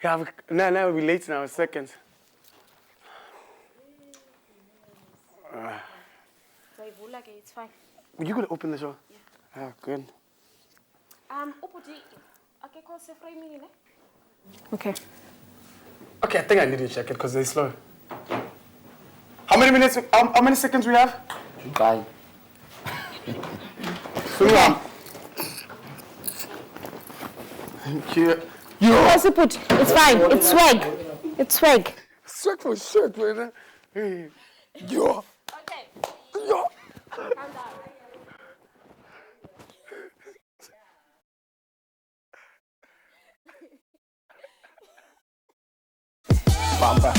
Yeah, no, we're late now, a second. It's fine. You gonna open the show? Yeah. Ah, good. Okay. Okay, I think I need to check it because they're slow. How many minutes, how many seconds we have? Bye. Okay. Thank you. It's fine. It's swag. It's swag. Swag for shirt, man. Hey. Yo. Okay. Yo. Calm down. Bamba.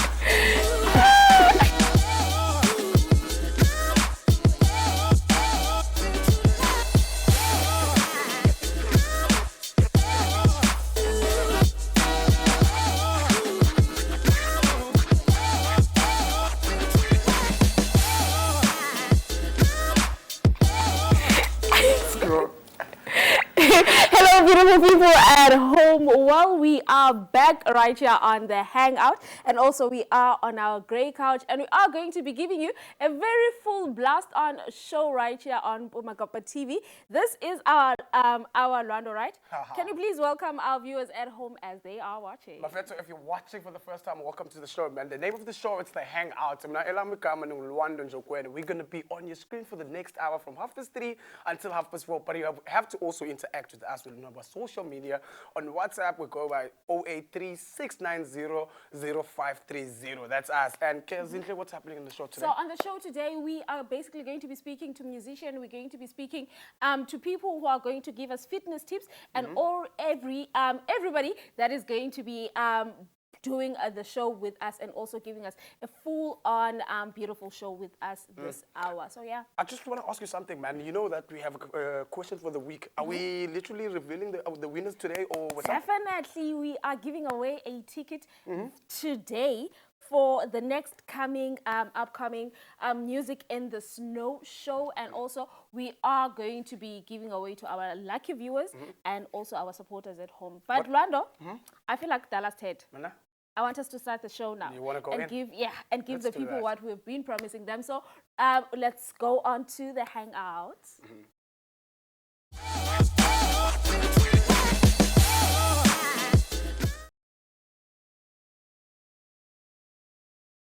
Hello, beautiful people at home. Well, we are back right here on the Hangout, and also we are on our grey couch, and we are going to be giving you a very full blast on show right here on Umakapa TV. This is our Lwando, right? Can you please welcome our viewers at home as they are watching? Mafetso, if you're watching for the first time, welcome to the show, man. The name of the show, it's the Hangout. We're going to be on your screen for the next hour from 3:30 until 4:30. But you have to also interact with us with our social media. On WhatsApp, we go by 0836900530. That's us. And Zinhle, what's happening in the show today? So on the show today, we are basically going to be speaking to musicians. We're going to be speaking to people who are going to give us fitness tips, and everybody that is going to be doing the show with us and also giving us a full-on beautiful show with us this hour. So yeah. I just want to ask you something, man. You know that we have a question for the week. Are we literally revealing the winners today, or what's up? Definitely, we are giving away a ticket today for the next upcoming Music in the Snow show, and also we are going to be giving away to our lucky viewers and also our supporters at home. But Lwando, I feel like Dallas Ted. I want us to start the show now. You want to go and in? Give the people what we've been promising them. So let's go on to the Hangout.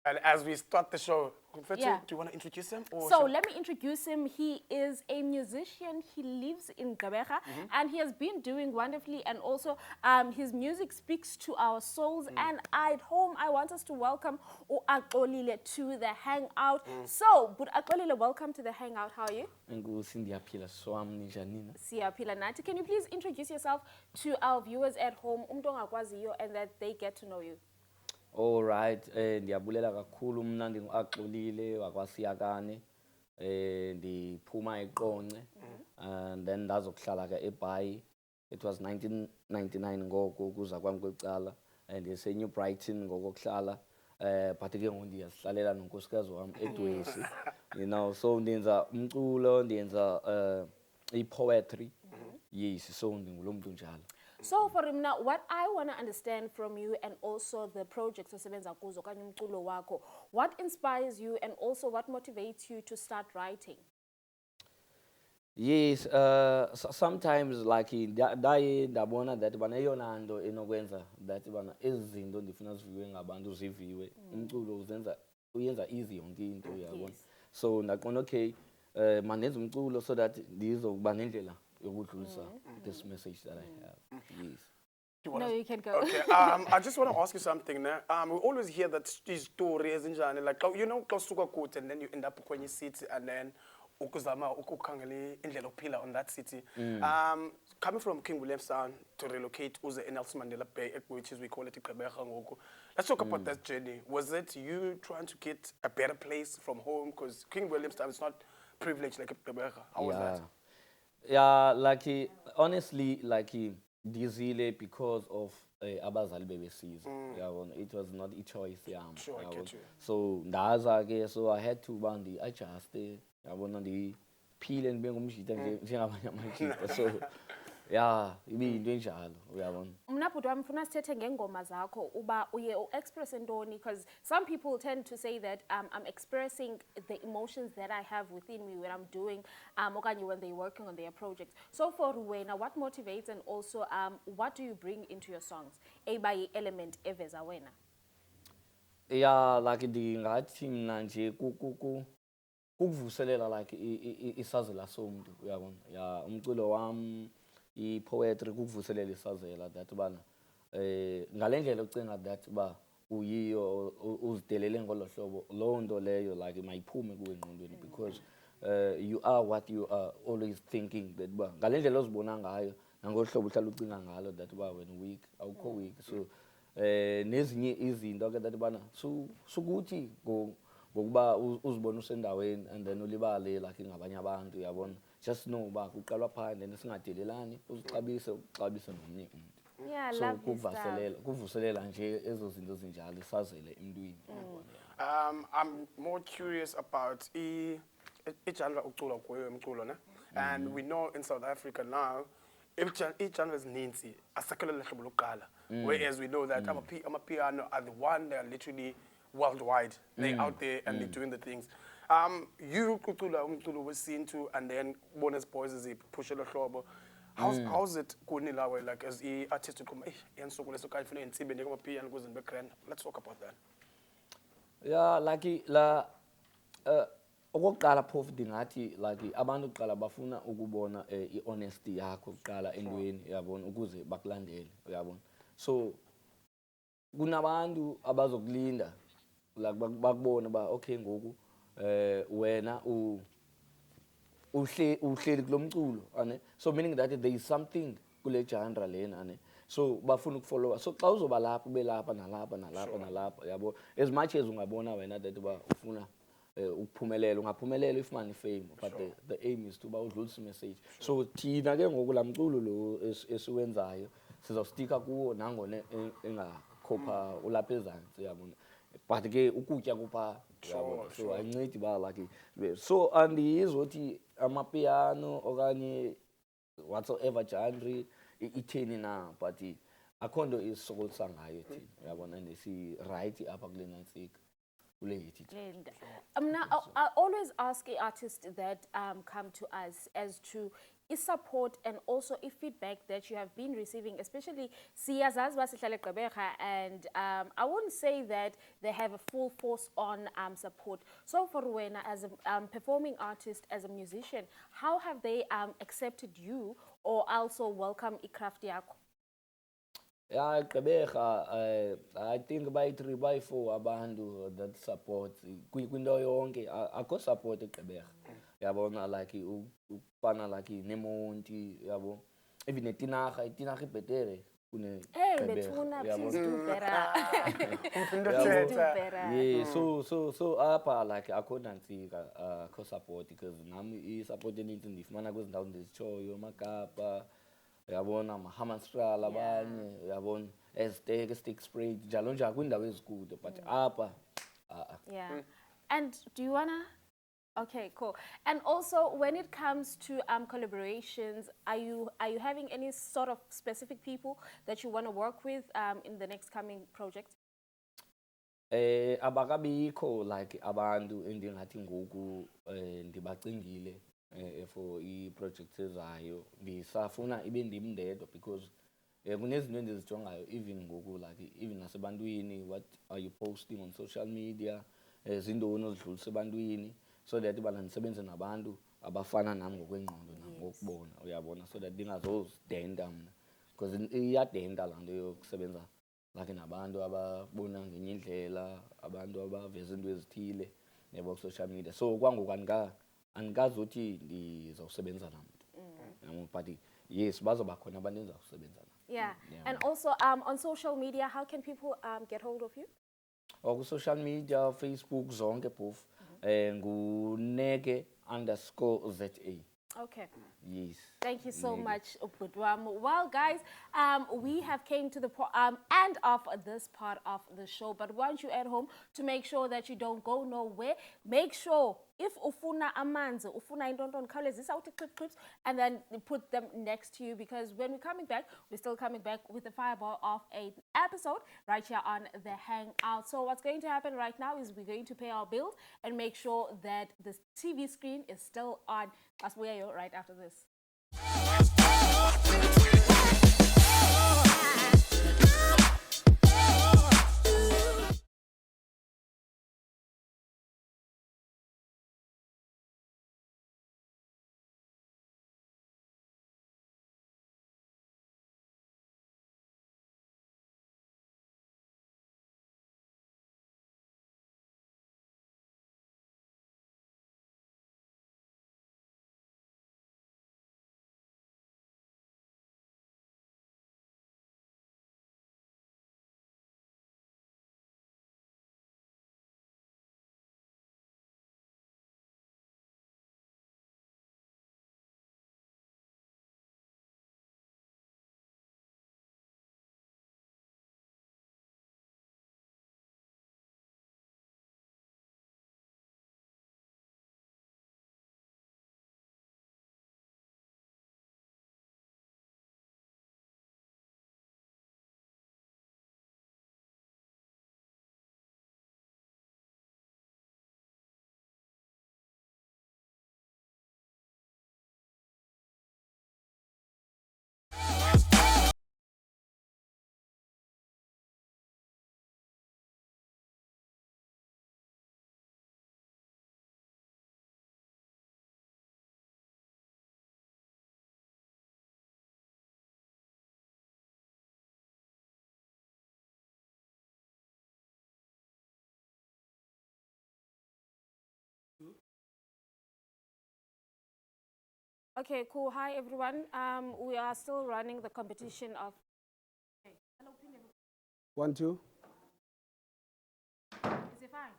And as we start the show, Yeah. do you want to introduce him? Or So let me introduce him. He is a musician. He lives in Gqeberha, and he has been doing wonderfully. And also, his music speaks to our souls. And at home, I want us to welcome Akolile to the Hangout. So, but Akolile, welcome to the Hangout. How are you? Siyapila Nati. Can you please introduce yourself to our viewers at home, and that they get to know you? All right, ndiyabulela kakhulu mna ndingu-Axolile wakwaSiyakane, ndiphuma eQonce, and then ndazokuhlala ke eBhayi. It was 1999 ngoko ukuza kwami kwecala, and ndiseNew Brighton ngokokuhlala, but ke ngoku ndiyazihlalela nonkosikazi wami eDwesi. You know, so ndenza umculo, ndenza i-poetry. Yes, so ndingulo muntu njalo. So for him now, what I want to understand from you, and also the projects osebenza kuzo kanye umculo wakho, what inspires you and also what motivates you to start writing? Yes, sometimes like ndaye ndabona that bana eyona nto enokwenza that bana izinto ndifuna ziviwe ngabantu ziviwe, umculo uyenza easy yonke into uyabona. So ndaqonda okay, mandenza umculo so that ndizokuba nendlela this message that I have. Yes. No, you can go. Okay. I just want to ask you something. We always hear that these stories in Jani, like you know, and then you end up when you sit and then on that city. Coming from King Williamstown to relocate to the Nelson Mandela Bay, which is we call it Gqeberha. Let's talk about that journey. Was it you trying to get a better place from home? Because King Williamstown is not privileged like Gqeberha. How was that? Yeah, like honestly, like dizile because of abazali bebesiza. It was not a choice. Sure, I get you. So ndaza ke, so I had to bandi adjust. Yabona ndi phile ndibe ngumjita njengabanye amajita. So yeah ibiyinto enjalo uyabona. Mna bhuti wami mfuna sithethe ngengoma zakho uba uye u-express ntoni, because some people tend to say that I'm expressing the emotions that I have within me when I'm doing okanye when they're working on their projects. So for wena, what motivates and also what do you bring into your songs eba yi-element eveza wena? Yeah, like ndingathi mna nje kukuvuselela like isazela somntu uyabona. Yeah, umculo wam i-poetry kukuvuselela isazela that ubana ngale ndlela ucinga that uba uyiyo uzidelele ngolo hlobo, loo nto leyo like mayiphume kuwe engqondweni because you are what you are always thinking that uba ngale ndlela ozibona ngayo nangolu hlobo uhlala ucinga ngalo that uba wena weak awukho weak. So nezinye izinto ke that ubana sukuthi ngokuba uzibona usendaweni and then ulibale like ngabanye abantu uyabona, just know uba kuqalwa phandle and singadelelani uzixabise uxabise nomnye umuntu. Yeah, So lovely stuff. kuvuselela nje ezo zinto zinjalo isazele emntwini. I'm more curious about i-genre ucula kuyo umculo, ne? And we know in South Africa now, i-genre ezininzi asakhele hlobo lokuqala. Whereas we know that amapiano are the one that are literally worldwide. They're out there and they're doing the things. You ucula umculo wesintu and then bonus boys is push lo hlobo. How's it kunilawe like as i-artist ukuma yansokuleso kanye funa intsibe ndikamapiano kuze background? Let's talk about that. Yeah, like la okokuqala phofu ndingathi like abantu kuqala bafuna ukubona i-honesty yakho kuqala entweni uyabona ukuze bakulandele uyabona. So kunabantu abazokulinda like bakubona ba okay ngoku wena uhleli kulomculo ane, so meaning that there is something kule genre lena ane, so bafuna ukufollowa. So xa uzoba lapha ube lapha nalapha nalapha nalapha yabo, as much as ungabona wena that uba ufuna ukuphumelela ungaphumelela ifumane fame, but the aim is to ba udlulisa message. So thina ke ngoku lamculo lo esiwenzayo sizawustika kuwo nangona engakhopha ulapha ezantsi uyabona, but ke ukutya kupha uyabona. So ayincedi ba like so andiyizothi amapiano okanye whatsoever genre itheni na, but akho nto isisokolisa ngayo thina uyabona, and si-right apha kule nantsika kule yithi. I always ask artists that come to us as to support and also feedback that you have been receiving, especially siyazazi basihlale Gqeberha, and I wouldn't say that they have a full force on support. So for wena as a performing artist, as a musician, how have they accepted you or also welcome iCraft yakho? Yeah, Gqeberha, I think by 3 by 4 abantu that support kwinto yonke akho support eGqeberha yabona, like ukufana like neMonti yabo, even neTinarha ibhetere kune Bethuna, please do better. Yeah, so apha like akho nantsika akho support, because nami i-support eninzi ndifumana kwezi ndawo ndizitshoyo amakapa uyabona, mahamastral abanye uyabona, eziteke stick spray njalo njalo kwiindawo ezikude, but apha yeah. And do you wanna? Okay, cool. And also, when it comes to collaborations, are you having any sort of specific people that you want to work with in the next coming project? Abakabikho like abantu endingathi ngoku ndibacingile for i-project ezayo, ndisafuna ibe ndim ndedwa because kunezinto endizijongayo even ngoku, like even nasebantwini, what are you posting on social media, zintoni ozidlulisa ebantwini, so that ubana ndisebenze nabantu abafana nami ngokwengqondo nangokubona uyabona, so that ndingazozidenta mna, because iyadenta laa nto yokusebenza like nabantu ababona ngenye indlela, abantu abaveza into ezithile yabo ku-social media. So kwangoku andikazothi ndizawusebenza namntu, but yes bazoba khona abantu endizawusebenza nabo. Yeah, and also on social media, how can people get hold of you? Ku-social media, Facebook, zonke phofu, nguneke_za. Okay. Yes. Thank you so much, Ubudwam. Well, guys, we have came to the end of this part of the show, but want you at home to make sure that you don't go nowhere. Make sure if ufuna amanzi, ufuna indonton, khawulezisa out clips, and then put them next to you, because when we're coming back, we're still coming back with the fireball of an episode right here on the Hangout. So what's going to happen right now is we're going to pay our bills and make sure that the TV screen is still on. That's where you're right after this. Okay, cool. Hi, everyone. We are still running the competition of... Okay. Hello, 1, 2. Is it fine?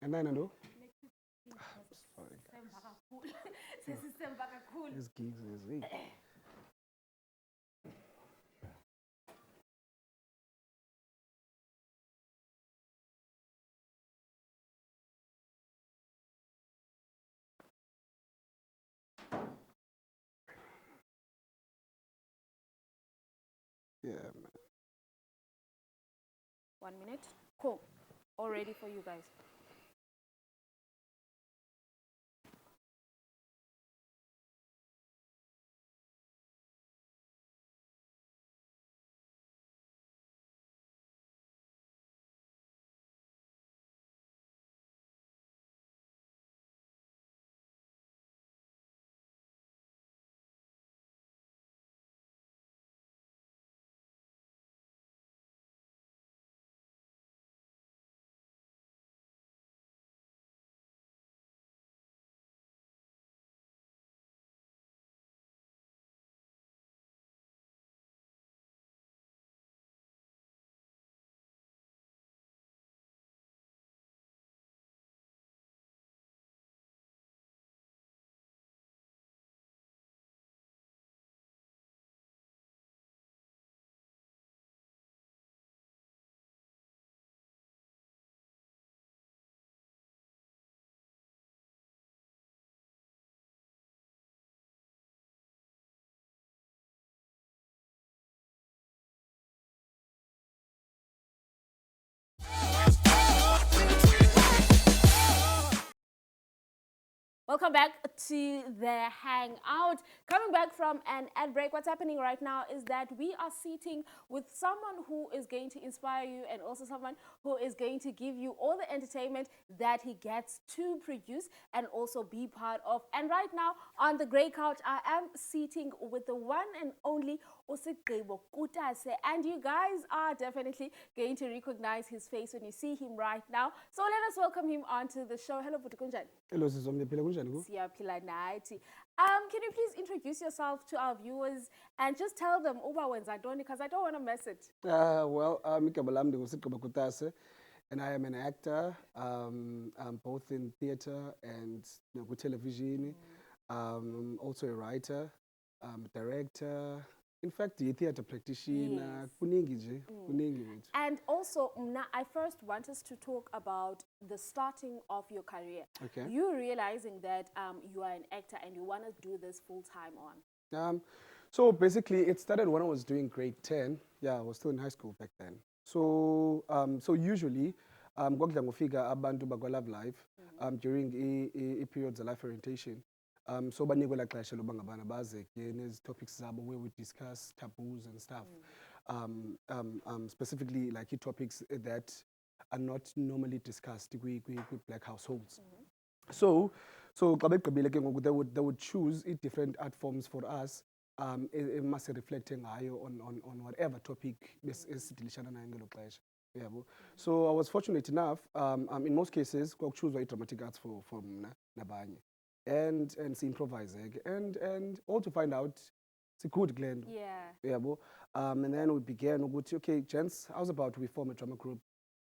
And then I know. These gigs is weak. Yeah, man. 1 minute. Cool. All ready for you guys. Welcome back to the Hangout. Coming back from an ad break, what's happening right now is that we are sitting with someone who is going to inspire you, and also someone who is going to give you all the entertainment that he gets to produce and also be part of. And right now on the grey couch, I am sitting with the one and only Usigqibo Kutase, and you guys are definitely going to recognize his face when you see him right now. So let us welcome him onto the show. Hello, Butukunjan. Hello, Sizomne, phila kunjani ku? Siyaphila nathi. Can you please introduce yourself to our viewers and just tell them uba wenza ntoni, because I don't want to mess it. Well, igama lami ndinguSigqibo Kutase. And I am an actor, both in theatre and television. I'm also a writer, director. In fact, a theatre practitioner. Yes. Kuningi nje, kuningi wethu. And also, I first want us to talk about the starting of your career. Okay. You realizing that you are an actor and you want to do this full time on. So basically, it started when I was doing grade 10. Yeah, I was still in high school back then. So so usually, kwakudla ngofika abantu bakwa-Love Life during periods of life orientation. So banikwe la xesha loba ngabana baze ke nezi topics zabo where we discuss taboos and stuff. Specifically like topics that are not normally discussed with black households. So xa begqibile ke ngoku they would choose different art forms for us emase reflecte ngayo on whatever topic esidilishana nayo ngelo xesha. Yabo. So I was fortunate enough in most cases kwakuchuzwa dramatic arts for mna nabanye. And improvise and all to find out it's a good glend. Yeah. And then we began ukuthi, okay, gents, how's about we form a drama group?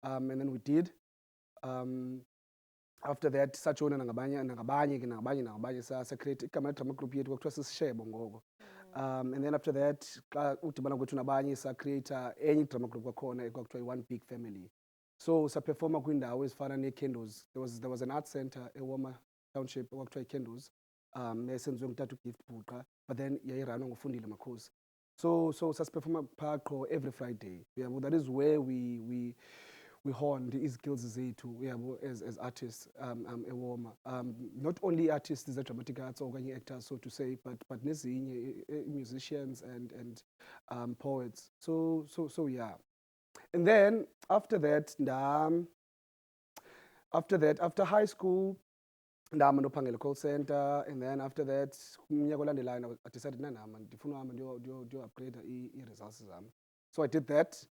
And then we did. After that, sajona nangabanye sa create igama drama group yethu kwakuthiwa sisishebo ngoko. And then after that, xa udibana kwethu nabanye sa create enye drama group kwakhona kwakuthiwa one big family. So sa performa kwindawo ezifana ne-Candles. There was an art center eWoma Township kwakuthiwa i-Candles. Esenziwe ngutata uGift Bhuqa, but then yayirunwa nguFundile Makhosi. So sasiperforma phaa qho every Friday. Yabo, that is where we honed skills zethu as artists eWoma. Not only artists the dramatic arts or actors, so to say, but nezinye musicians and poets. So yeah. And then after that, after high school, ndahamba ndophangela call center, and then after that umnyaka olandelayo I decided nanama ndifuna uhamba ndiyo-upgrade i-results zami. So I did that,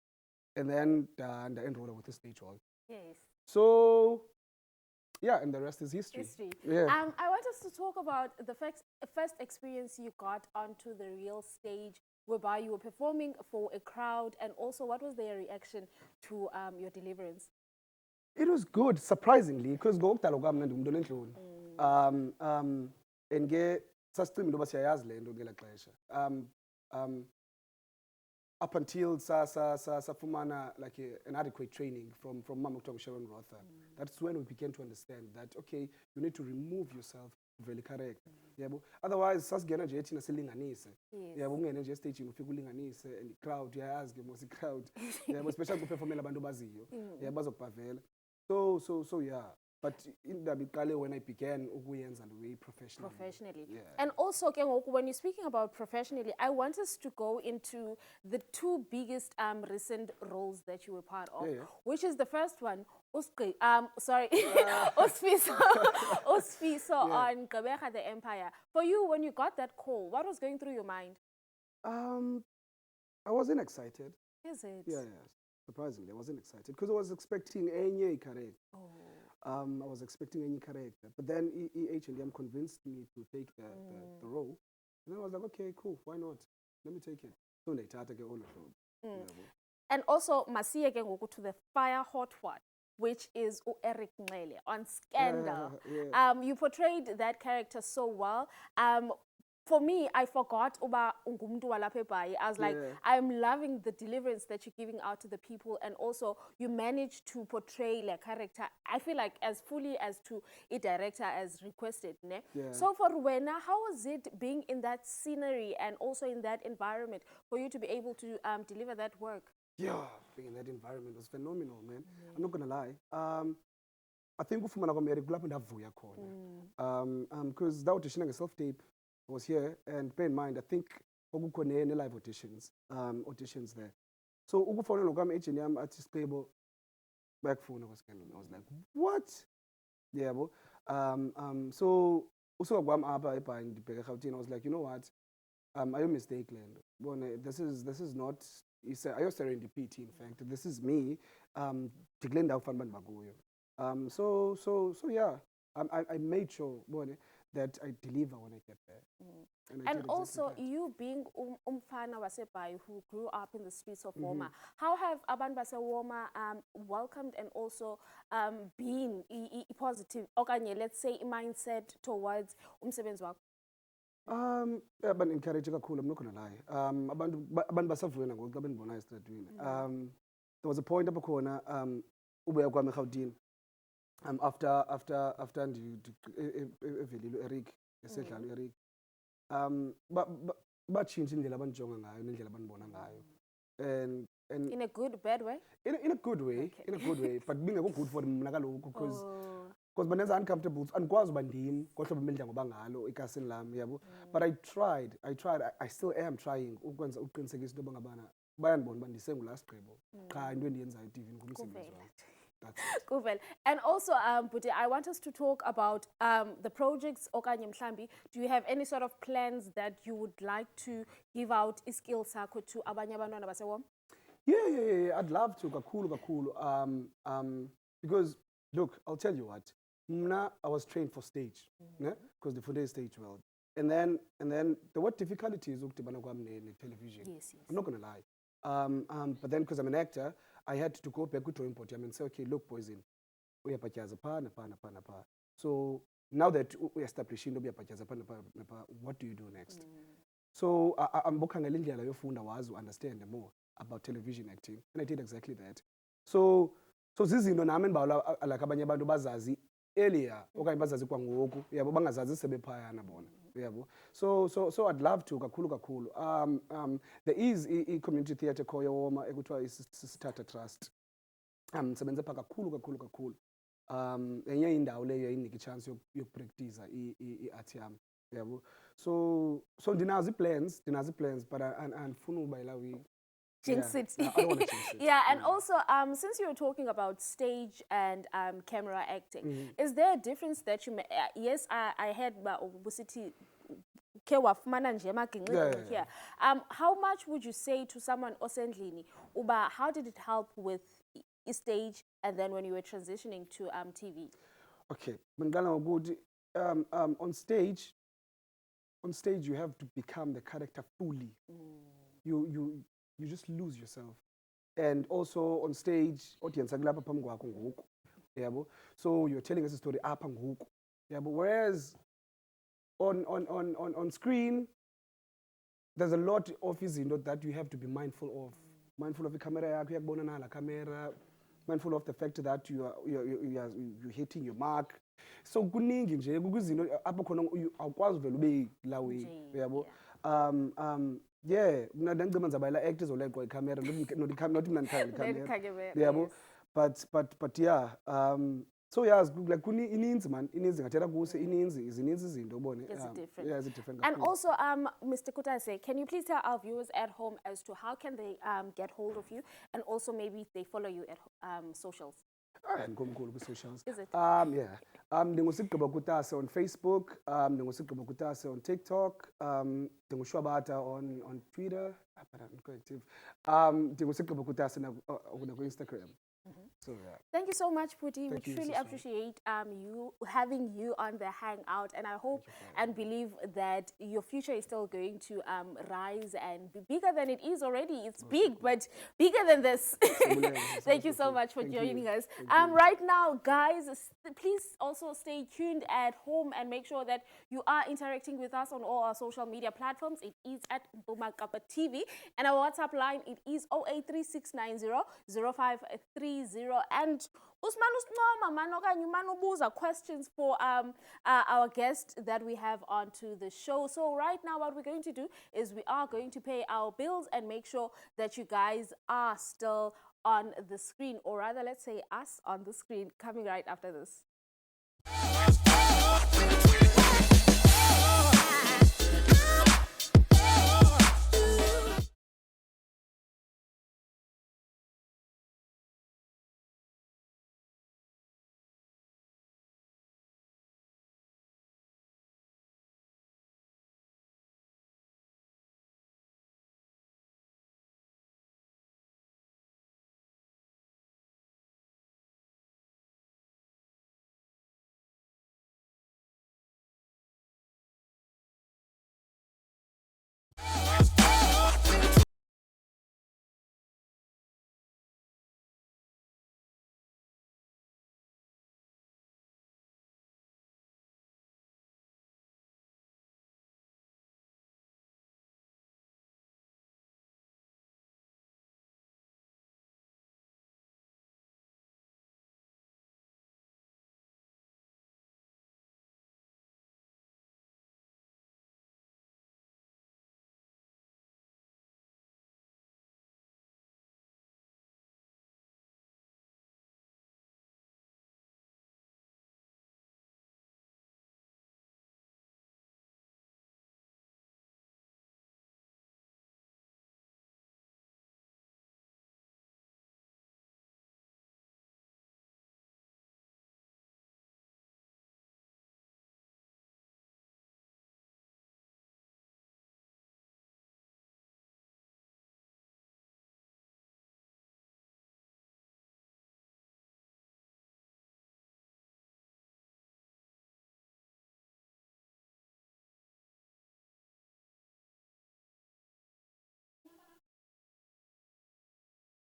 and then nda-enroll with the stage hall. Yes. So yeah, and the rest is history. Yeah. I want us to talk about the first experience you got onto the real stage, whereby you were performing for a crowd, and also what was their reaction to your deliverance? It was good, surprisingly, because ngokudala kwami ndingumuntu onentloni. And ke sasicimba into yoba siyayazi le nto ngela xesha. Up until safumana like an adequate training from Mama Kuthiwa Sharon Rotha. That's when we began to understand that, okay, you need to remove yourself vele correct. Yabo. Otherwise sasingena nje thina silinganise. Yabo, ungene nje stage ufika ulinganise and crowd uyayazi ke mos crowd. Yabo, especially kuperformela abantu baziyo. Yabo, bazokubavela. So yeah, but in the iqale when I began ukuyenza the way professionally. Yeah. And also ke ngoku when you're speaking about professionally, I want us to go into the two biggest recent roles that you were part of, which is the first one, Usfiso on Gqeberha the Empire. For you, when you got that call, what was going through your mind? I wasn't excited. Is it? Yeah. Surprisingly, I wasn't excited because I was expecting any character. I was expecting any character, but then H&M convinced me to take the role, and I was like, okay, cool, why not? Let me take it. So they started all of And also, masiye ke ngoku to the fire hot one, which is Eric Ngcele on Scandal. You portrayed that character so well. For me, I forgot uba ungumntu walapha eBhayi. I was like, I'm loving the deliverance that you're giving out to the people, and also you managed to portray the character, I feel like, as fully as to a director as requested. Ne? So for Wena, how was it being in that scenery and also in that environment for you to be able to deliver that work? Yeah, being in that environment was phenomenal, man. I'm not gonna lie. I think ufumana kwami Eric kulapho ndavuya khona. Because that auditioning a self-tape was here, and bear in mind, I think okukho ne-live auditions there. So ukufonelwa kwami H&M artist label backphone kwaScandal. I was like, what? Yeah, bo. So usuka kwami apha eBhayi ndibheka eGauteng, I was like, you know what? Are you mistaken? This is not ayo serendipity, in fact. This is me. So yeah, I made sure that I deliver when I get there. And I And did also, exactly you being umfana waseBhayi who grew up in the streets of Mm-hmm. Woma, how have abantu baseWoma welcomed and also been positive, okanye let's say mindset towards umsebenzi wakho? Yeah, but encourage kakhulu, I'm not gonna lie. Abantu basavuyela ngoku xa bendibonayo esitratweni. There was a point apho khona ubuya kwami eRhawutini. After evelile Eric, esedlala Eric. Batshintsha indlela abandijonga ngayo nendlela abandibona ngayo. And In a good, bad way? in a good way, Okay. in a good way, but being good for mna kaloku because Oh. bandenza uncomfortable, andikwazi uba ndim ngohlobo ebendidla ngoba ngalo ekasini lam, yabo. But I tried, I still am trying ukwenza uqinisekisa into yoba ngabana bayandibona uba ndisengulasgqibo qha into endiyenzayo eTV ngumsebenzi wam. That's it. Cool. And also, Buti, I want us to talk about the projects okanye mhlambi. Do you have any sort of plans that you would like to give out iskills sakho to abanye abantwana baseWoma? Yeah. I'd love to, kakhulu. Because look, I'll tell you what. Mna, I was trained for stage, because the Funde stage world. And then there were difficulties ukudibana kwami ne-television. Yes. I'm not gonna lie. But then because I'm an actor, I had to go back to drawing board and say, okay, look, boys, uyabhatyaza pha napha. So now that we establishing uyabhatyaza pha napha, what do you do next? So I'm bokhangela indlela yofunda wazi to understand more about television acting, and I did exactly that. So zizinto nami endibawula like abanye abantu bazazi earlier okanye bazazi kwangoku, yabo bangazazi sebephayana bona, yabo. So I'd love to kakhulu. There is a community theatre called Woma ekuthiwa Sisithatha Trust. Ndisebenze pha kakhulu. Enye indawo leyo inika ichance yokupractice i-art yam, yabo. So ndinazo plans, but andifuna uba ilawi. Jinx it. I don't want to jinx it. Yeah, and also, since you were talking about stage and camera acting, is there a difference that you yes, I heard Busiti wafumana nje amagingxigingxi here. How much would you say to someone osendlini uba how did it help with stage and then when you were transitioning to TV? Okay, mngala ngokuthi on stage you have to become the character fully. You just lose yourself. And also on stage, audience akulapha phambi kwakho ngoku, yabo. So you're telling us a story apha ngoku, yabo. Whereas on screen, there's a lot of izinto that you have to be mindful of. Mindful of the camera yakho iyakubona na la camera. Mindful of the fact that you're hitting your mark. So kuningi nje kuzizinto apho khona awukwazi vele ube la way, yabo. Yeah, mna ndicima nzabala act izoleqwa icamera, not mna ndikhangela icamera, yabo. But yeah, so yeah, like ininzi man, ininzi ngathetha kuse zininzi izinto ubone. Yeah, it's different. And also, Mr. Kutase, can you please tell our viewers at home as to how can they get hold of you, and also maybe if they follow you at socials? Ngomkhulu ku-socials. Is it? Yeah. Ndingusigqibo Kutase on Facebook. Ndingusigqibo Kutase on TikTok. Ndingushwabata on Twitter. But I'm not active. Ndingusigqibo Kutase na ku-Instagram. So yeah. Thank you so much, Puti. We Thank you, truly Sister. appreciate having you on the Hangout, and I hope and believe that your future is still going to rise and be bigger than it is already. It's big, but bigger than this. Thank you so much for joining us. Right now, guys, please also stay tuned at home and make sure that you are interacting with us on all our social media platforms. It is at Bumakapa TV, and our WhatsApp line, it is 0836900530. And Usman Usnoma man okanye umane ubuza questions for our guest that we have onto the show. So right now what we're going to do is we are going to pay our bills and make sure that you guys are still on the screen, or rather let's say us on the screen, coming right after this.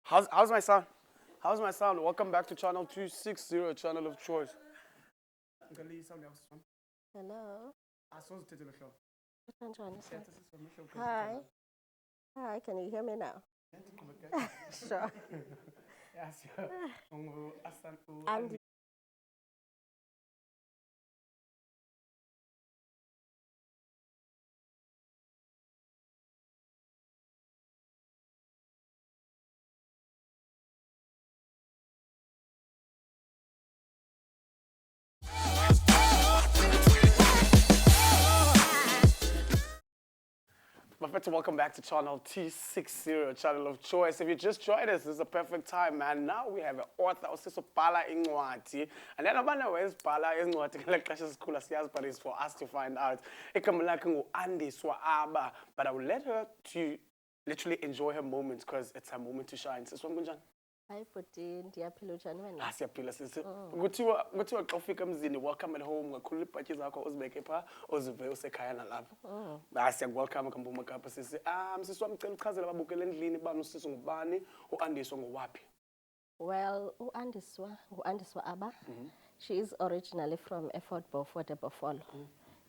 How's my sound? How's my sound? Welcome back to channel 260, channel of choice. Hello. Hi. Hi, can you hear me now? Sure. And Perfect. Welcome back to channel 260, channel of choice. If you just joined us, this is a perfect time, man. Now we have an author, Bala Ingwati. And then abana where is Bala Ingwati? But it's for us to find out. Andi Swaba. But I will let her to literally enjoy her moments because it's her moment to shine. hi Putin, ndiyaphila njani wena? Siyaphila sisi. Kuthiwa xa ufika emzini welcome at home ngakhulula ibhatyi zakho uzibeke pha uzive usekhaya nalapho. Siyakuwelcome kampuma kapha sisi. Sisi wami cela uchazele ababukela endlini bani usisi ngubani uAndiswa ngowaphi? Well, uandiswa Aba. She is originally from Effort Beaufort Bofolo.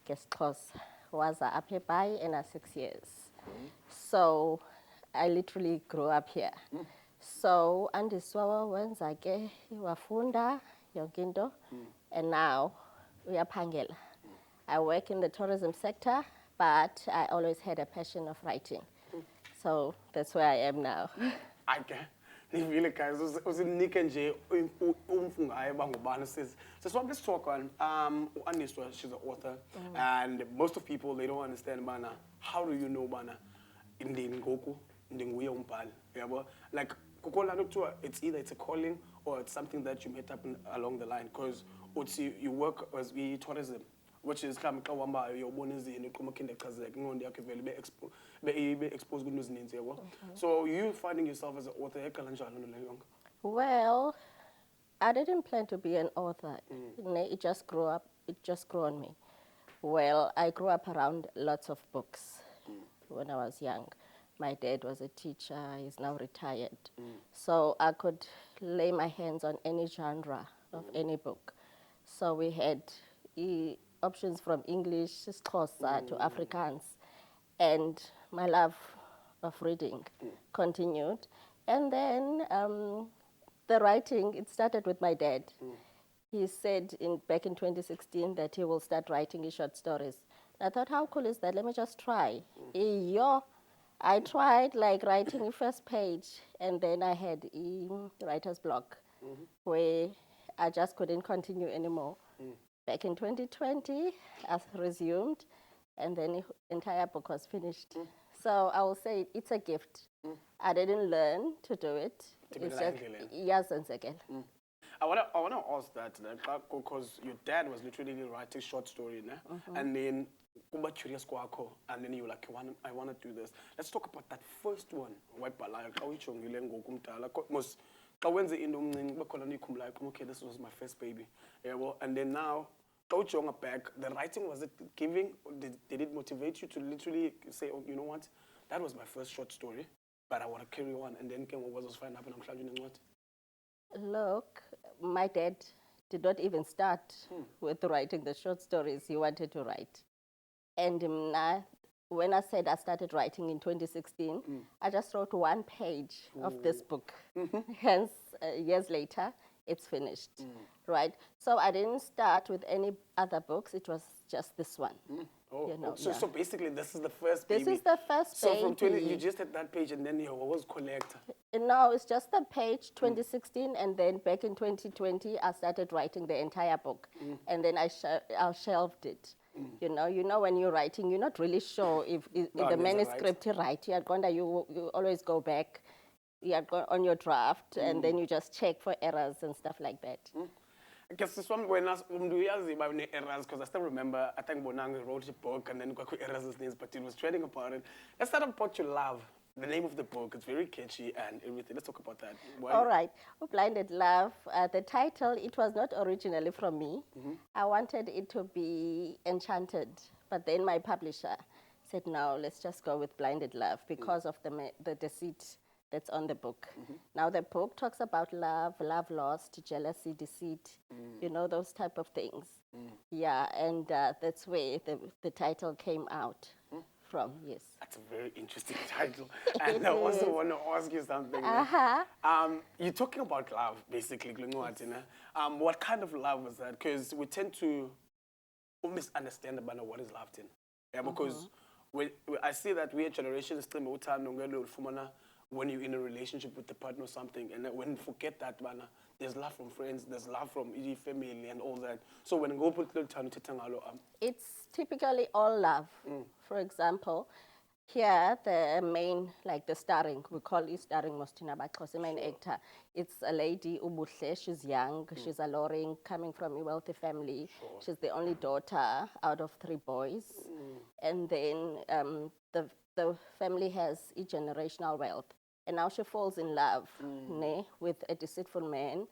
Gesxhosa. Was up here by in her 6 years. So I literally grew up here. So andiswa wenza ke wafunda yonke into and now uyaphangela. I work in the tourism sector, but I always had a passion of writing. So that's where I am now. Okay. Really, guys, uzinike nje umfungayo bangubani sis. So let's talk on Andiswa, she's an author, and most of people they don't understand bana. How do you know bana indini ngoku ndinguye umbhali? Yabo, like it's either it's a calling or it's something that you met up along the line because you work as tourism, which is so you finding yourself as an author. Well, I didn't plan to be an author. It just grew up. It just grew on me. Well, I grew up around lots of books when I was young. My dad was a teacher. He's now retired. So I could lay my hands on any genre of any book. So we had options from English, Xhosa to Afrikaans. And my love of reading continued. And then the writing, it started with my dad. He said back in 2016 that he will start writing his short stories. I thought, how cool is that? Let me just try. I tried like writing the first page, and then I had a writer's block where I just couldn't continue anymore. Back in 2020, I resumed, and then the entire book was finished. So I will say it's a gift. I didn't learn to do it. It's just, yes, and second. I wanna ask that because your dad was literally writing short story, and then kuba curious kwakho, and then you were like, I wanna do this. Let's talk about that first one. Okay, this was my first baby. Yeah, well, and then now, back, the writing, was it giving? Did it motivate you to literally say, oh, you know what? That was my first short story, but I want to carry on. And then what was fine happening? Look, my dad did not even start with writing the short stories he wanted to write. And when I said I started writing in 2016, I just wrote one page of this book. Hence, years later, it's finished, right? So I didn't start with any other books. It was just this one. So basically, this is the first baby. This is the first baby. So from 20, you just had that page, and then what was collect? No, it's just the page, 2016, and then back in 2020, I started writing the entire book, and then I shelved it. You know, when you're writing, you're not really sure if the manuscript is right. You always go back. You are on your draft, and then you just check for errors and stuff like that. I guess this one when errors, because I still remember I think Bonang wrote a book and then got errors names, but it was trading about it. Let's start about what you love. The name of the book, it's very catchy and everything. Let's talk about that. Why? All right. Blinded Love. The title, it was not originally from me. I wanted it to be Enchanted, but then my publisher said, no, let's just go with Blinded Love because of the deceit that's on the book. Now the book talks about love, love lost, jealousy, deceit, you know, those type of things. Yeah, and that's where the title came out from, yes. That's a very interesting title. And I also want to ask you something. You're talking about love, basically. What kind of love was that? Because we tend to misunderstand about what is love. Yeah, because I see that we are generations when you're in a relationship with the partner or something, and when you forget that, there's love from friends, there's love from family and all that. So when you go put it's typically all love. For example, here the main, like the starring, we call it starring Mostina Bakos, the main actor. It's a lady, Ubushle, she's young, she's alluring, coming from a wealthy family. She's the only daughter out of 3 boys. And then the family has a generational wealth. And now she falls in love with a deceitful man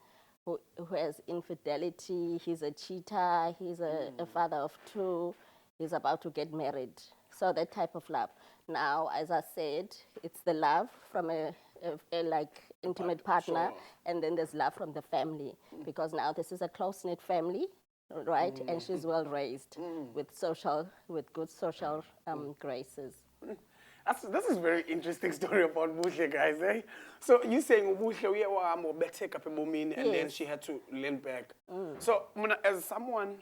who has infidelity. He's a cheater. He's a father of 2. He's about to get married. So that type of love. Now, as I said, it's the love from a like intimate partner, and then there's love from the family, because now this is a close-knit family, right? And she's well raised with good social graces. This is a very interesting story about Bushle, guys. Eh? So you're saying Bushle, we are take up a moment, and then she had to lean back. So as someone,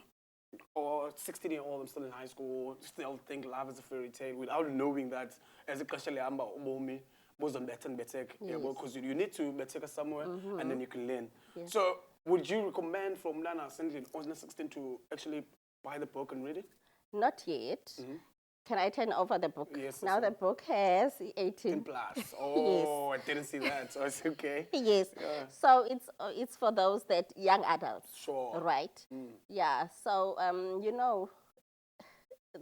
or 16-year-old, I'm still in high school, still think love is a fairy tale without knowing that as a Kashali Amba Ubomi, Bozon Betan Betek, because you need to beteka somewhere and then you can learn. So would you recommend from Nana Sindlin on 16 to actually buy the book and read it? Not yet. Can I turn over the book? Yes. Now the book has 18 plus. Oh, I didn't see that. So it's okay. Yes. Yeah. So it's for those that young adults. Sure. Right. Yeah. So you know,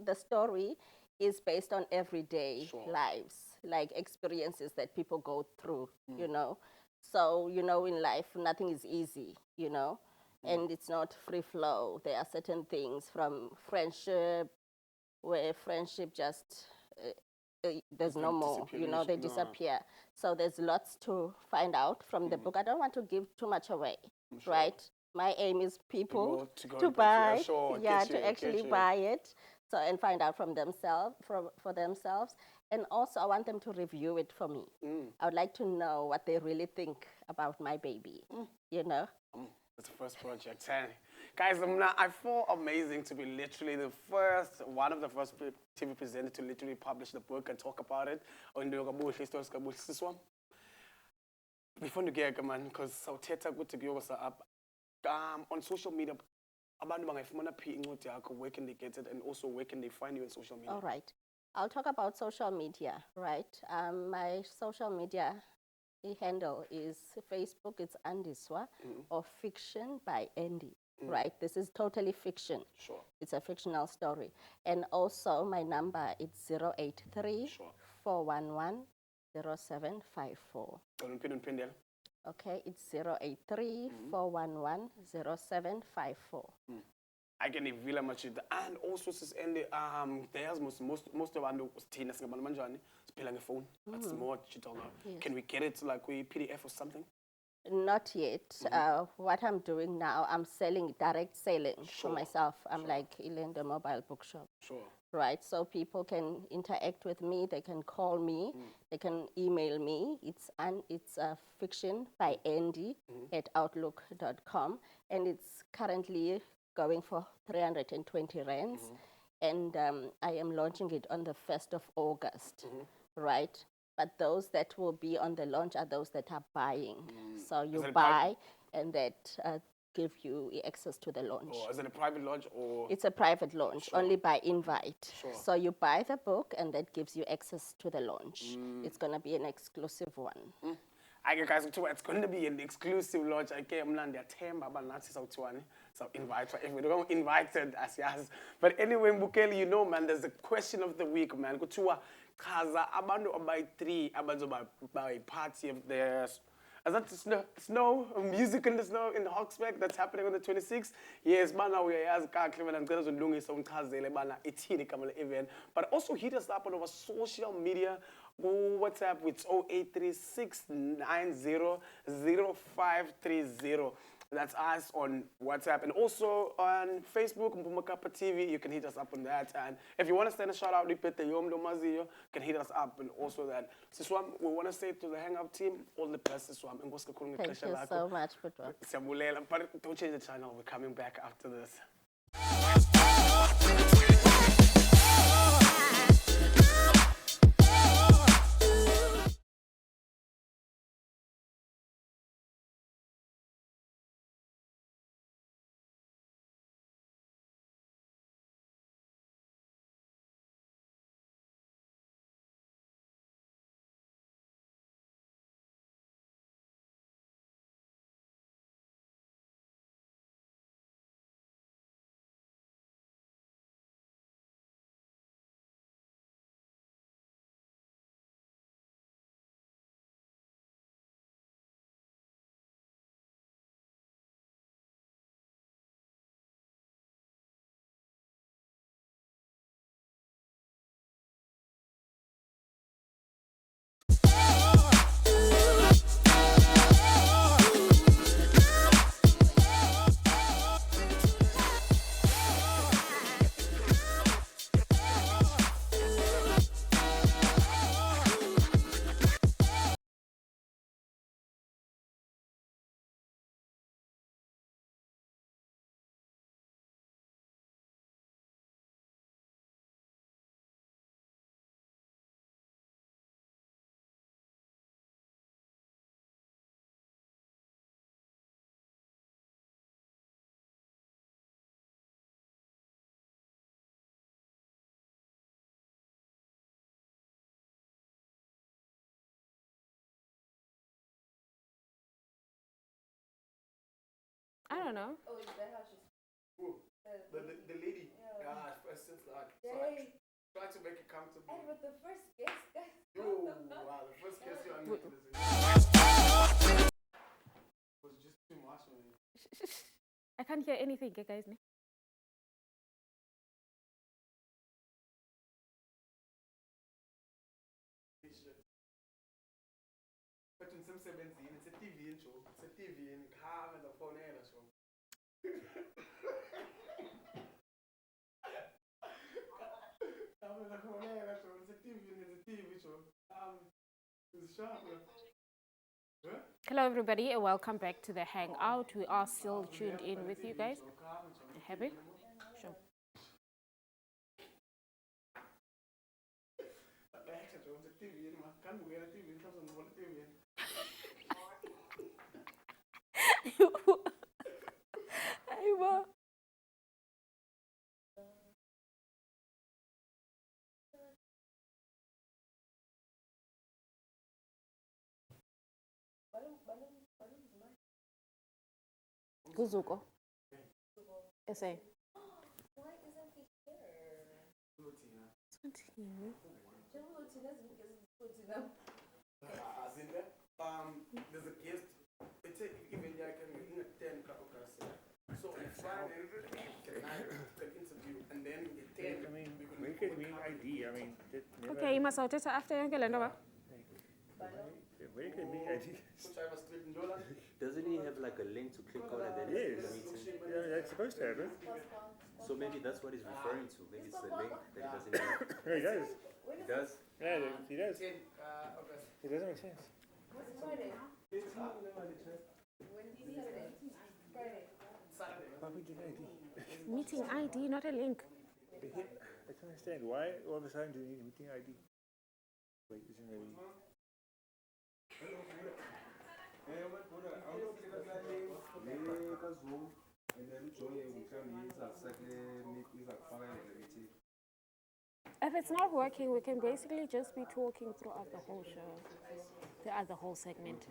the story is based on everyday lives, like experiences that people go through. You know, so you know, in life nothing is easy. You know, and it's not free flow. There are certain things from friendship, where friendship just, there's no more, you know, they disappear. So there's lots to find out from the book. I don't want to give too much away, right? My aim is people to buy, to actually buy it, so and find out from themselves, for themselves. And also I want them to review it for me. I would like to know what they really think about my baby, you know? It's the first project. Guys, I feel amazing to be literally one of the first TV presenters to literally publish the book and talk about it. Before you get man, because on social media, where can they get it, and also where can they find you on social media? All right. I'll talk about social media, right? My social media handle is Facebook, it's Andiswa, or Fiction by Andy, right? This is totally fiction. Sure. It's a fictional story. And also my number is 083 411 0754. Okay, it's 083 411 0754. I can reveal much of that. And also, there's most of our teens spelling a phone. That's more digital now. Can we get it like a PDF or something? Not yet. What I'm doing now, I'm selling, direct selling for myself. I'm like in the mobile bookshop. Right, so people can interact with me, they can call me, they can email me. It's fiction by Andy at outlook.com, and it's currently going for 320 rands, and I am launching it on the 1st of August, right? But those that will be on the launch are those that are buying. So you buy, and that give you access to the launch. Oh, is it a private launch or? It's a private launch, only by invite. So you buy the book, and that gives you access to the launch. It's going to be an exclusive one. Guys, it's going to be an exclusive launch. I'm so invite for everyone. We're invited as yes. But anyway, Mbukeli, you know, man, there's a question of the week, man. Kaza abantu by 3 abantu by party of theirs. Is that snow, music in the snow in Hogsback that's happening on the 26th? Yes, bana uyayazi kakhle mina ngicela uzondungisa ungichazele bana ithini igama le-event. But also hit us up on our social media. WhatsApp, it's 0836900530. That's us on WhatsApp. And also on Facebook, Mpumakapa TV, you can hit us up on that. And if you want to send a shout out, you can hit us up. And also that. Siswam, we want to say to the Hangout team, all the best, Siswam. Thank you so much, Putwa. But don't change the channel. We're coming back after this. I don't know. Oh, is that how she's... Who? The lady. Yeah, since like... Try to make it comfortable. And with the first guest, guys. Yo, wow, the first guest you are was just too much, man. I can't hear anything, guys. But in some 17, it's a TV show. It's a TV and calm and the phone and a show. It's a TV and it's a TV show. It's sharp. Hello, everybody, and welcome back to the Hangout. We are still tuned in with you guys. Happy? Sure. Aywa. Kuzuko. Essay. Why isn't he here? There's a guest. It's even like in 10 So it's fine can interview and then at 10 I mean, make it mean ID. I mean, Okay, you must out after you get over. make it mean ID. Doesn't he have like a link to click on and then Yes. it's the meeting? Yeah, that's supposed to have it. So maybe that's what he's referring to. Maybe it's the link that he doesn't have. Yeah, he does. He does? Yeah, he does. 10 August. It doesn't make sense. What's Friday? When is Saturday? Friday. Why would you ID? Meeting ID, not a link. I don't understand. Why all of a sudden do you need a meeting ID? Wait, isn't really... If it's not working, we can basically just be talking throughout the whole show, throughout the whole segment.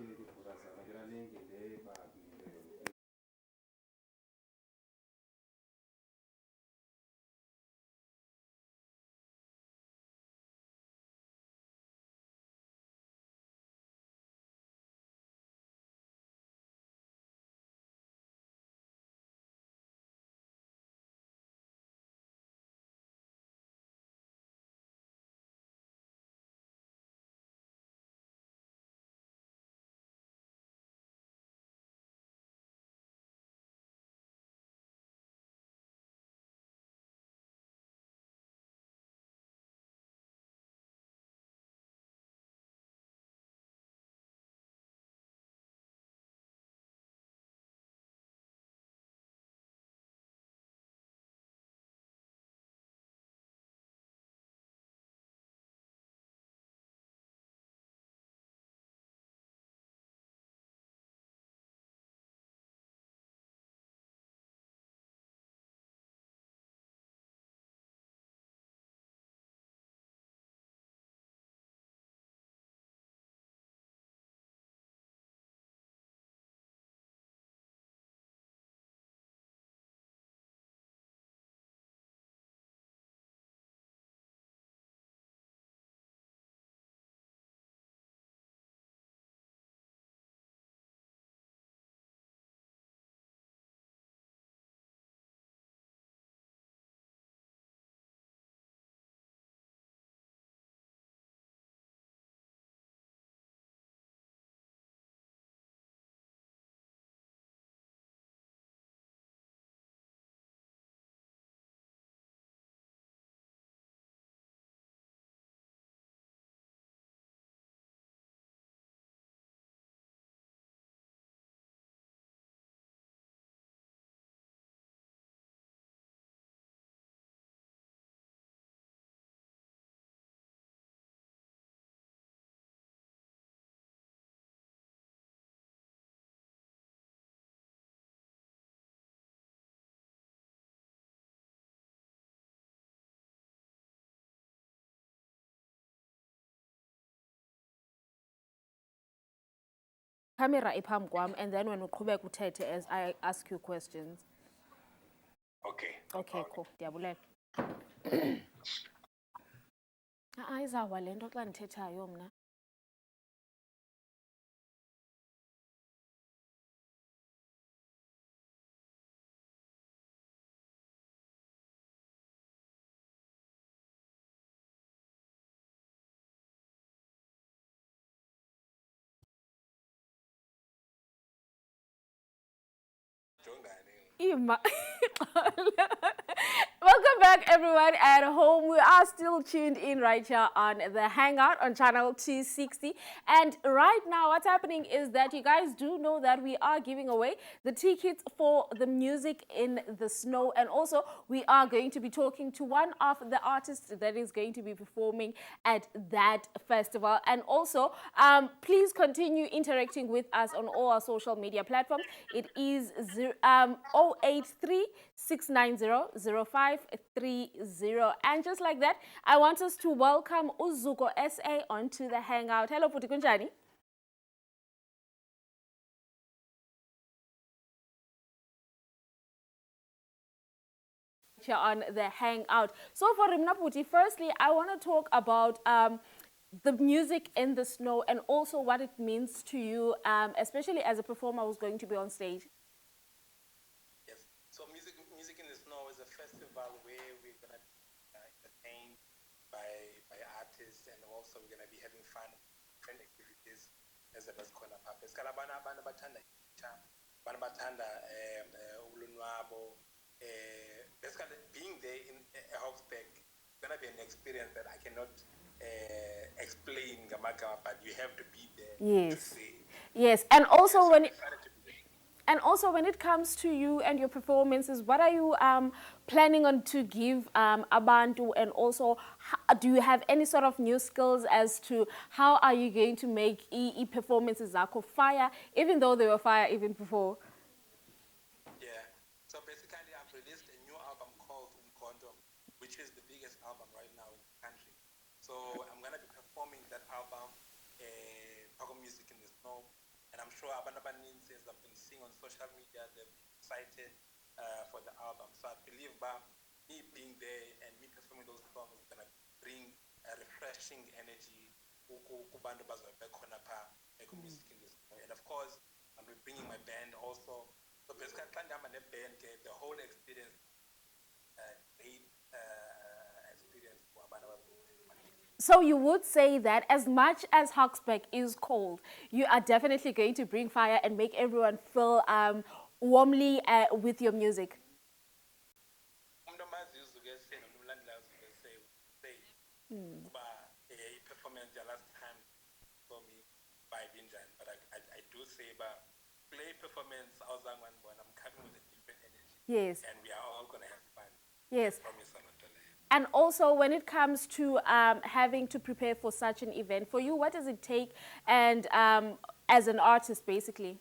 camera iphambi kwam, and then when uqhubeka uthethe as I ask you questions. Okay. Okay, cool. Ndiyabulela. Izawuwa le nto xa ndithethayo mna. Ima. Welcome back, everyone at home. We are still tuned in right here on the Hangout on channel 260. And right now, what's happening is that you guys do know that we are giving away the tickets for the Music in the Snow. And also, we are going to be talking to one of the artists that is going to be performing at that festival. And also, please continue interacting with us on all our social media platforms. It is 083 690 0530. And just like that, I want us to welcome Uzuko SA onto the Hangout. Hello, Puti Kunjani. On the Hangout. So for Rimna Puti, firstly, I want to talk about the Music in the Snow and also what it means to you, especially as a performer who's going to be on stage. Yes. So Music in the Snow is a festival where we're going to be entertained by artists, and also we're going to be having fun, different activities as the best corner purpose. Basically, being there in Hogsback is going to be an experience that I cannot explain, Gamaka, but you have to be there to see. Yes, and also when it comes to you and your performances, what are you planning on to give abantu, and also do you have any sort of new skills as to how are you going to make performances that could fire, even though they were fire even before? Yeah, so basically I've released a new album called Umkondo, which is the biggest album right now in the country. So I'm going to be performing that album, Music in the Snow. And I'm sure Abanabanin says I've been seeing on social media, they've been excited for the album. So I believe me being there and me performing those songs is going to bring a refreshing energy to Music in the Snow. And of course, I'll be bringing my band also. So basically, the whole experience, great experience for Abanabanin. So you would say that as much as Hogsback is cold, you are definitely going to bring fire and make everyone feel warmly with your music. Performance the last time for me by Binjan, but I do say, but play performance, I'm coming with a different energy. Yes. And we are all going to have fun. Yes. I promise. And also, when it comes to having to prepare for such an event, for you, what does it take, and as an artist, basically?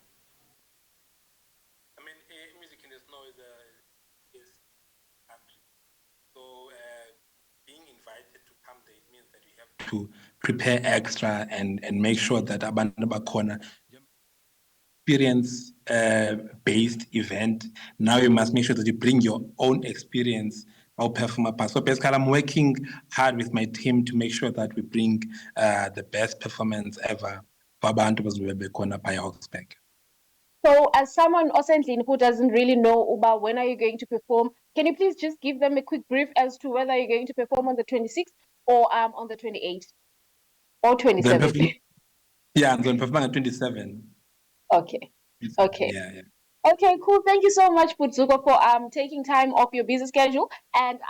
I mean, Music in the Snow is country. So being invited to come there, it means that we have to prepare extra and make sure that abantu bakhona experience based event. Now you must make sure that you bring your own experience. Our performer part. So basically, I'm working hard with my team to make sure that we bring the best performance ever for abantu bazobekhona by Hogsback. So, as someone who doesn't really know about when are you going to perform, can you please just give them a quick brief as to whether you're going to perform on the 26th or on the 28th or 27th? Yeah, I'm going to perform on 27. Okay. Okay. Yeah. Okay, cool. Thank you so much, Putsuko, for taking time off your busy schedule and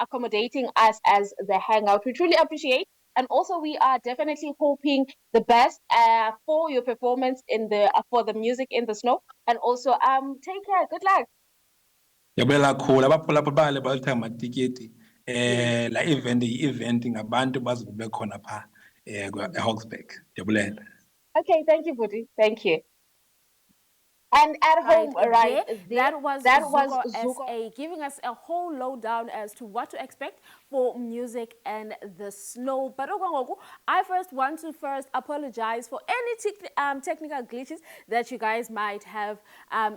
accommodating us as the Hangout. We truly appreciate. And also, we are definitely hoping the best for your performance in the for the Music in the Snow. And also, take care. Good luck. Yabela cool. Abaphula bale balithanga amatikiti. La event ngabantu bazobekhona pha Hogsback. Yabulela. Okay, thank you, Puti. Thank you. And at home, right, that was that was Zuko Zuko. SA giving us a whole lowdown as to what to expect for music and the snow. But okwangoku, I want to apologize for any technical glitches that you guys might have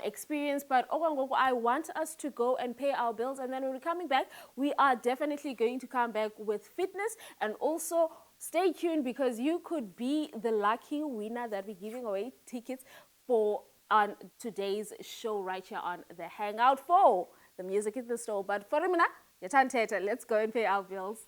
experienced. But okwangoku, I want us to go and pay our bills, and then when we're coming back, we are definitely going to come back with fitness, and also stay tuned because you could be the lucky winner that we're giving away tickets for on today's show right here on the Hangout for the music in the store. But for a minute, let's go and pay our bills.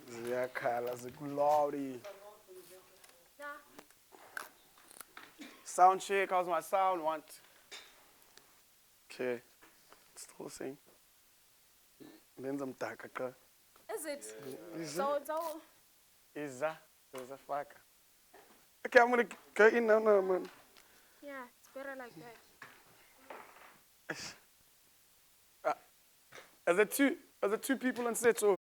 Ziyakhala zikulori. Sound check, how's my sound? Want? Okay. Still sing. Then some taka. Is it? So Iza faka. Okay, I'm gonna go in now, man. yeah, it's better like that. Are there two people on set or?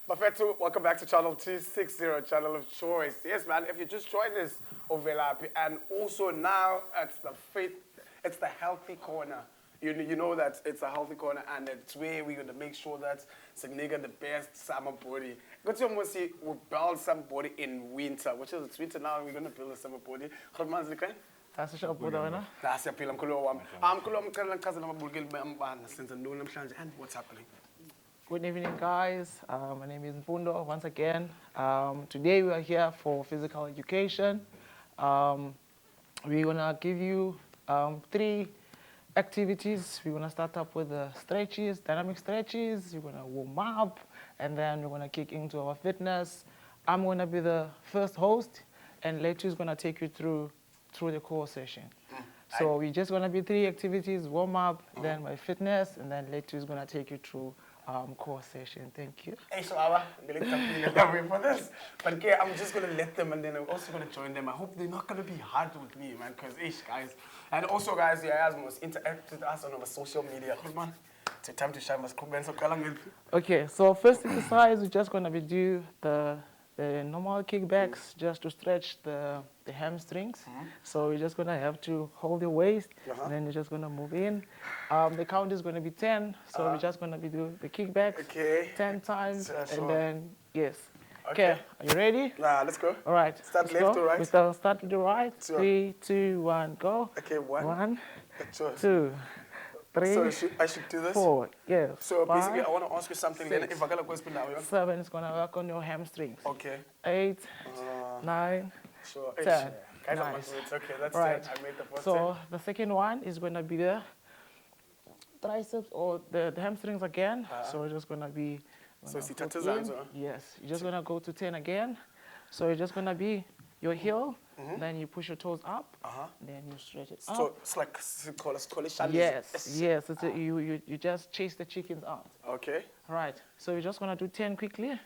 Bafetu, welcome back to Channel 260, Channel of Choice. Yes, man, if you just joined us, Ovelapi. And also now it's the healthy corner. You know that it's a healthy corner, and it's where we're going to make sure that Signiga the best summer body. Got to almost see we build some body in winter, which is it's winter now, and we're going to build a summer body. That's a shop with her. That's your pillar. And what's happening? Good evening, guys. My name is Mfundo once again. Today we are here for physical education. We're gonna give you 3 activities. We're gonna start up with the stretches, dynamic stretches. We're gonna warm up, and then we're gonna kick into our fitness. I'm gonna be the first host, and Letu is gonna take you through the core session. So we're just gonna be 3 activities: warm up, then my fitness, and then Letu is gonna take you through core session. Thank you. Hey, so I'm going for this. But okay, I'm just going to let them, and then I'm also going to join them. I hope they're not going to be hard with me, man, because, guys. And also, guys, you guys must interact with us on our social media. Come on. It's time to shine my comments. Okay, so first exercise, we're just going to be do the normal kickbacks just to stretch the hamstrings. So you're just going to have to hold your waist, and then you're just going to move in. The count is going to be 10, so we're just going to be doing the kickbacks 10 times, and then, yes. Okay, are you ready? Let's go. All right. Start left to right? We start to the right. Sure. 3, 2, 1, go. Okay, 1. 2, 3, So I should do this? 4, yes. So 5, basically, I want to ask you something. Then if I got a question now, 7 is going to work on your hamstrings. Okay. 8, 9, Sure. 10. Guys, Nice. it's okay. That's Right. 10. I made the first 10. So the second one is going to be the triceps or the hamstrings again. So we're just going to be... So gonna it's put tattoos, in. Yes. You're just going to go to 10 again. So you're just going to be your heel, then you push your toes up, then you stretch it up. So it's like, call it shoulders. Yes. It's you just chase the chickens out. Okay. Right. So we're just going to do 10 quickly.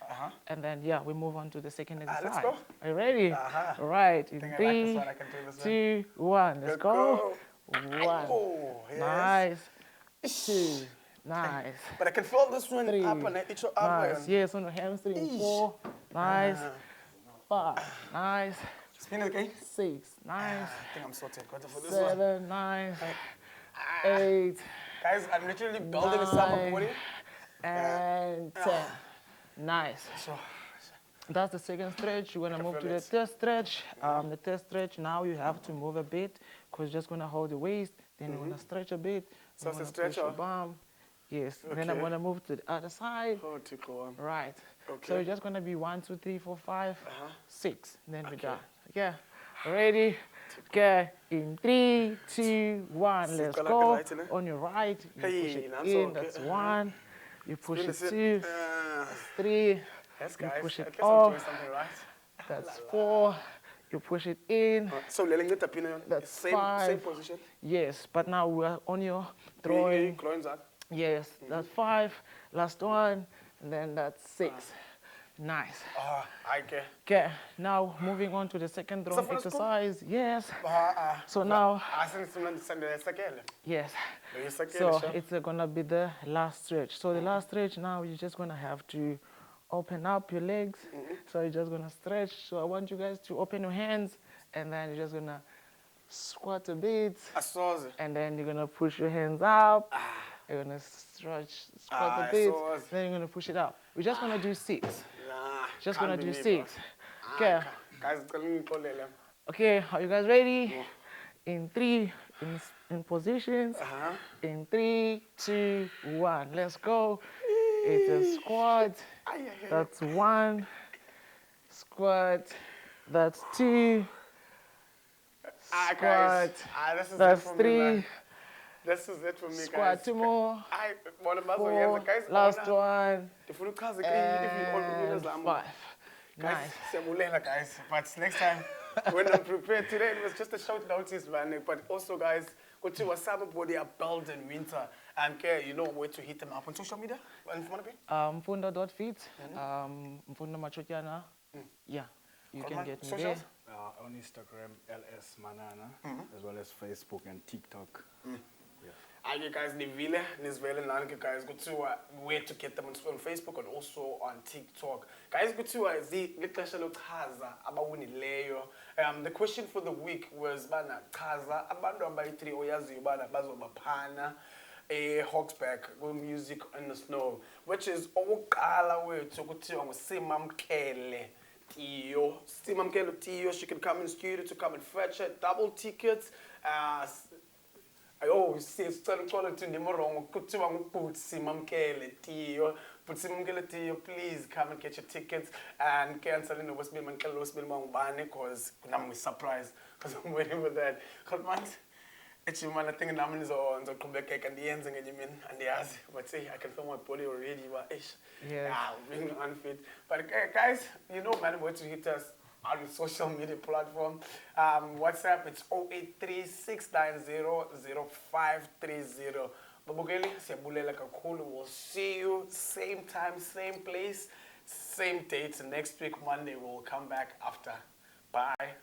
And then, we move on to the second exercise. Let's go. Are you ready? Right. In I like 3, this one. I can do this 2, 1. Let's go. 1. Oh, yes. Nice. 2. Nice. But I can feel this one 3. up and it's up. Nice. Yes, on the hamstring. 4. Nice. 5. Nice. Spin it again. 6. Nice. I think I'm sorted. For this one. 7. Nice. 8. Guys, I'm literally building a summer body. And 10. Nice. Sure. That's the second stretch. You're going to move to the third stretch. The third stretch, now you have to move a bit because you're just going to hold the waist. Then you're going to stretch a bit. So it's a push stretcher? your bum. Yes. Then I'm going to move to the other side. Oh, to go on. Right. Okay. So you're just going to be 1, 2, 3, 4, 5, 6. Then we're done. Okay. Ready? Okay. In 3, 2, 1. Let's go. On your right. You push it in. That's 1. You push it 2. That's 3. Yes, You guys. push it I guess I'm off. doing something right. That's 4. You push it in. So letting it up in That's same 5. position. Yes, but now we're on your throwing. Groins up. Yes, that's 5. Last one, and then that's 6. Nice. Okay. Okay, now moving on to the second throwing exercise. Yes. So now, yes. So it's gonna be the last stretch. So the last stretch now, you're just gonna have to open up your legs. So you're just gonna stretch. So I want you guys to open your hands, and then you're just gonna squat a bit, and then you're gonna push your hands up. You're gonna squat a bit, then you're gonna push it up. We're just gonna do 6. Just gonna do 6. Okay. Guys, Okay, are you guys ready? In 3, in positions. In 3, 2, 1. Let's go. It's a squat. That's 1. Squat. That's 2. Squat. That's 3. This is it for me, guys. Squat 2 more. 4. Guys, Last one. And 5. Nice. Guys. But next time, when I'm prepared, today it was just a short notice, man. But also, guys, go to a summer body, a build in winter. And you know where to hit them up on social media? Mfundo.fit. Mfundo Machotiana. Yeah, you can get me there. On Instagram, LS Manana, as well as Facebook and TikTok. Hi guys, Nivile, Nizvele Nanke guys, go to where to get them on Facebook and also on TikTok. Guys, go to the question for the week was bana chaza abantu abayi-3 oyaziyo bana bazobaphana Hawksback music in the snow, which is okokuqala wethu kuthiwa nguSimamkele Tiyo. Simamkele Tiyo, she can come in studio to come and fetch it, double tickets. I always say, starting to name wrong, kuthiwa ngubutsi Mamkele Tiyo. Butsi Mamkele Tiyo, please come and get your tickets and cancel in Westbill Mankele Westbill Mangubane because I'm surprised because I'm waiting for that. But man, it's man, I think I'm on the comeback and the ends and you mean and the ass. But say I can feel my body already, but being unfit. But guys, you know, man, what to hit us on the social media platform. WhatsApp, it's 0836900530. Babugeli, siyabulela kakhulu. We'll see you same time, same place, same dates. Next week, Monday, we'll come back after. Bye.